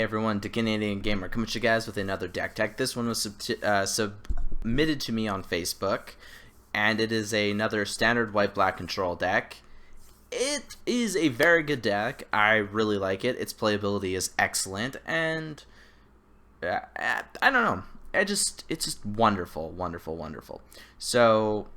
Hey everyone, the Canadian Gamer coming to you guys with another deck tech. This one was submitted to me on Facebook, and it is another standard white-black control deck. It is a very good deck. I really like it. Its playability is excellent, and I don't know. It's just wonderful, wonderful, wonderful. So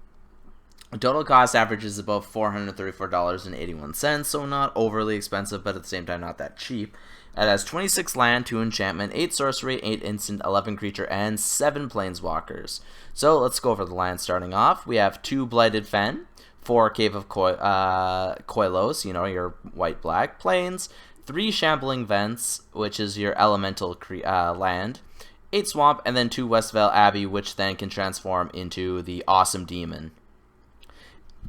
total cost average is about $434.81, so not overly expensive, but at the same time not that cheap. It has 26 land, 2 enchantment, 8 sorcery, 8 instant, 11 creature, and 7 planeswalkers. So let's go over the land starting off. We have 2 Blighted Fen, 4 Cave of Koilos, you know, your white-black plains, 3 Shambling Vents, which is your elemental land, 8 Swamp, and then 2 Westvale Abbey, which then can transform into the Awesome Demon.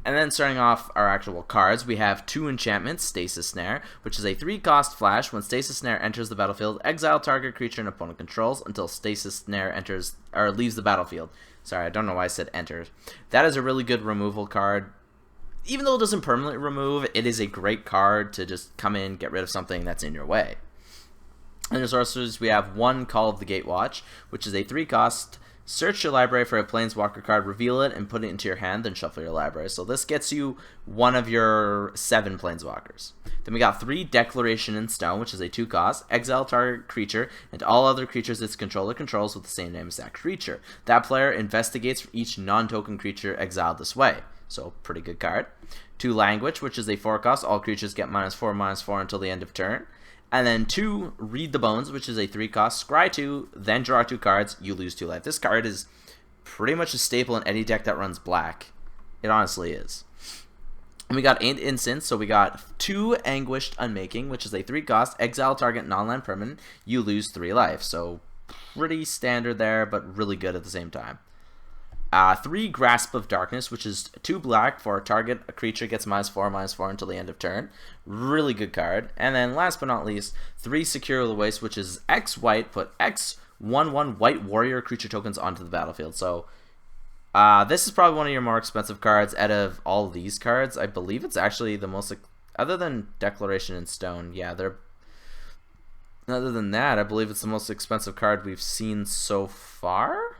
And then starting off our actual cards, we have 2 enchantments, Stasis Snare, which is a 3-cost flash. When Stasis Snare enters the battlefield, exile target creature an opponent controls until Stasis Snare enters or leaves the battlefield. Sorry, I don't know why I said enters. That is a really good removal card. Even though it doesn't permanently remove, it is a great card to just come in, get rid of something that's in your way. And as sorcerers, we have 1 Call of the Gatewatch, which is a 3-cost. Search your library for a planeswalker card, reveal it, and put it into your hand, then shuffle your library. So this gets you one of your 7 planeswalkers. Then we got 3 Declaration in Stone, which is a 2-cost. Exile target creature, and all other creatures its controller controls with the same name as that creature. That player investigates for each non-token creature exiled this way. So, pretty good card. 2 Language, which is a 4-cost. All creatures get -4/-4 until the end of turn. And then 2, Read the Bones, which is a 3-cost. Scry 2, then draw 2 cards, you lose 2 life. This card is pretty much a staple in any deck that runs black. It honestly is. And we got 8 Instants, so we got 2 Anguished Unmaking, which is a 3-cost. Exile target non-land permanent, you lose 3 life. So pretty standard there, but really good at the same time. 3 Grasp of Darkness, which is 2 black for a target. A creature gets -4/-4 until the end of turn. Really good card. And then last but not least, 3 Secure the Waste, which is X white, put X 1/1 white warrior creature tokens onto the battlefield. So this is probably one of your more expensive cards out of all of these cards. I believe it's actually the most, other than Declaration in Stone, yeah, other than that, I believe it's the most expensive card we've seen so far.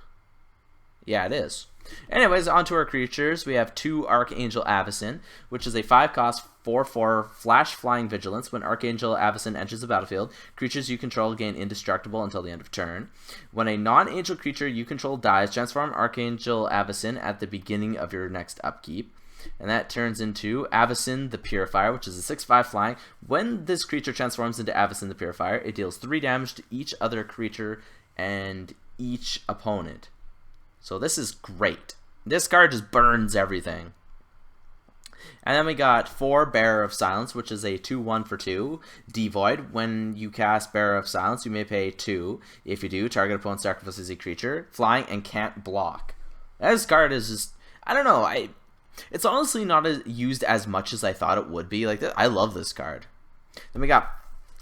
Yeah, it is. Anyways, onto our creatures. We have 2 Archangel Avacyn, which is a 5-cost 4/4 flash flying vigilance. When Archangel Avacyn enters the battlefield, creatures you control gain indestructible until the end of turn. When a non-angel creature you control dies, transform Archangel Avacyn at the beginning of your next upkeep. And that turns into Avacyn the Purifier, which is a 6/5 flying. When this creature transforms into Avacyn the Purifier, it deals 3 damage to each other creature and each opponent. So this is great. This card just burns everything. And then we got 4 Bearer of Silence, which is a 2/1 for 2. Devoid. When you cast Bearer of Silence, you may pay 2. If you do, target opponent sacrifices a creature, flying, and can't block. This card is just, I don't know. It's honestly not used as much as I thought it would be. Like, I love this card. Then we got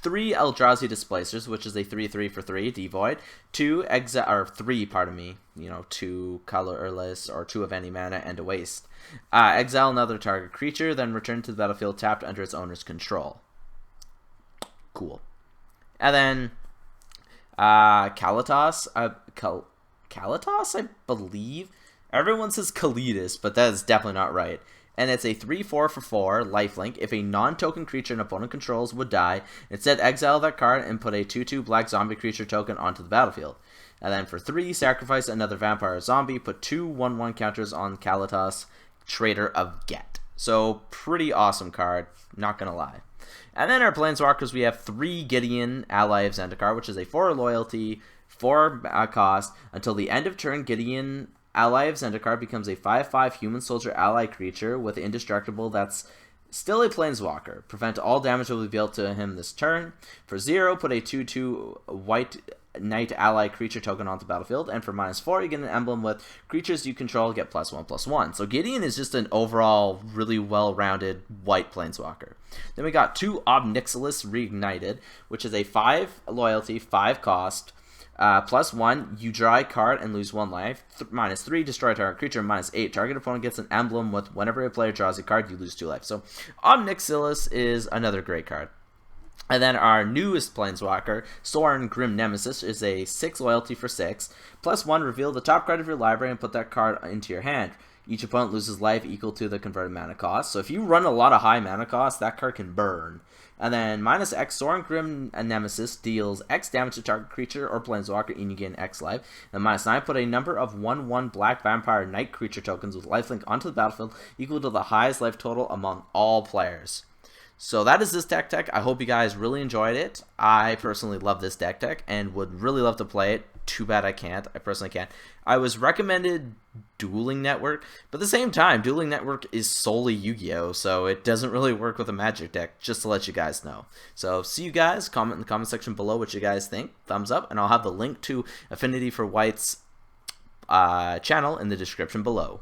3 Eldrazi Displacers, which is a 3/3 for 3, Devoid. 2 exile, or 3, pardon me, 2 colorless, or 2 of any mana, and a waste. Exile another target creature, then return to the battlefield tapped under its owner's control. Cool. And then, Kalitas, Kalitas, I believe? Everyone says Kalitas, but that is definitely not right. And it's a 3/4 for 4, lifelink. If a non-token creature an opponent controls would die, instead exile that card and put a 2/2 black zombie creature token onto the battlefield. And then for 3, sacrifice another vampire or zombie, put 2 1/1 counters on Kalitas, Trader of Get. So pretty awesome card, not gonna lie. And then our planeswalkers, we have 3 Gideon, Ally of Zendikar, which is a 4 loyalty, 4 cost. Until the end of turn, Gideon, Ally of Zendikar, becomes a 5/5 human soldier ally creature with indestructible that's still a planeswalker. Prevent all damage will be dealt to him this turn. For 0, put a 2/2 white knight ally creature token onto the battlefield. And for -4, you get an emblem with creatures you control get +1/+1. So Gideon is just an overall really well-rounded white planeswalker. Then we got 2 Obnixilis Reignited, which is a 5 loyalty, 5 cost. +1, you draw a card and lose 1 life. -3, destroy target creature. -8, target opponent gets an emblem with whenever a player draws a card, you lose 2 life. So Obnixilis is another great card. And then our newest Planeswalker, Sorin Grim Nemesis, is a 6 loyalty for 6. +1, reveal the top card of your library and put that card into your hand. Each opponent loses life equal to the converted mana cost. So if you run a lot of high mana cost, that card can burn. And then -X, Sorin Grim Nemesis deals X damage to target creature or Planeswalker and you gain X life. And -9, put a number of 1/1 Black Vampire Knight creature tokens with lifelink onto the battlefield equal to the highest life total among all players. So that is this deck tech. I hope you guys really enjoyed it. I personally love this deck tech and would really love to play it. Too bad I can't. I personally can't. I was recommended Dueling Network, but at the same time, Dueling Network is solely Yu-Gi-Oh! So it doesn't really work with a Magic deck, just to let you guys know. So see you guys. Comment in the comment section below what you guys think. Thumbs up, and I'll have the link to Affinity for White's channel in the description below.